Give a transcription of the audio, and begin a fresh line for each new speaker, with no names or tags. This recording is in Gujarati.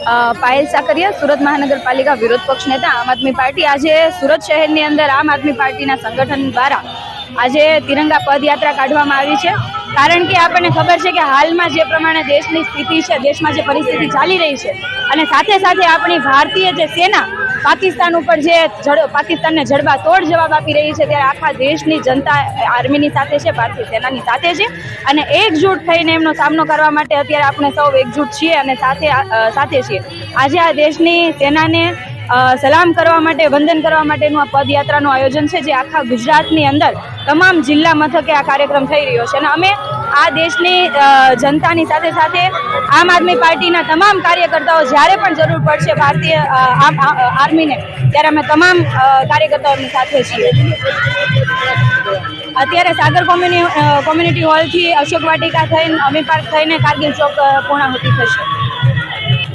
પાયલ સાકરિયા, સુરત મહાનગરપાલિકા વિરોધ પક્ષ નેતા, આમ આદમી પાર્ટી। આજે સુરત શહેરની અંદર આમ આદમી પાર્ટીના સંગઠન દ્વારા આજે તિરંગા પદયાત્રા કાઢવામાં આવી છે। કારણ કે આપણને ખબર છે કે હાલમાં જે પ્રમાણે દેશની સ્થિતિ છે, દેશમાં જે પરિસ્થિતિ ચાલી રહી છે, અને સાથે સાથે આપણી ભારતીય જે સેના પાકિસ્તાન ઉપર જે પાકિસ્તાનને જડબાતોડ જવાબ આપી રહી છે, ત્યારે આખા દેશની જનતા આર્મીની સાથે છે, ભારતીય સેનાની સાથે છે, અને એકજૂટ થઈને એમનો સામનો કરવા માટે અત્યારે આપણે સૌ એકજૂટ છીએ અને સાથે છીએ। આજે આ દેશની સેનાને સલામ કરવા માટે, વંદન કરવા માટેનું આ પદયાત્રાનું આયોજન છે, જે આખા ગુજરાતની અંદર તમામ જિલ્લા મથકે આ કાર્યક્રમ થઈ રહ્યો છે। અને અમે આ દેશની જનતાની સાથે સાથે આમ આદમી પાર્ટીના તમામ કાર્યકર્તાઓ જ્યારે પણ જરૂર પડશે ભારતીય આર્મીને, ત્યારે અમે તમામ કાર્યકર્તાઓની સાથે છીએ। અત્યારે સાગર કોમ્યુનિટી હોલથી અશોક વાટિકા થઈને, અમી પાર્ક થઈને કારગિલ ચોક પૂર્ણાહુતિ થશે।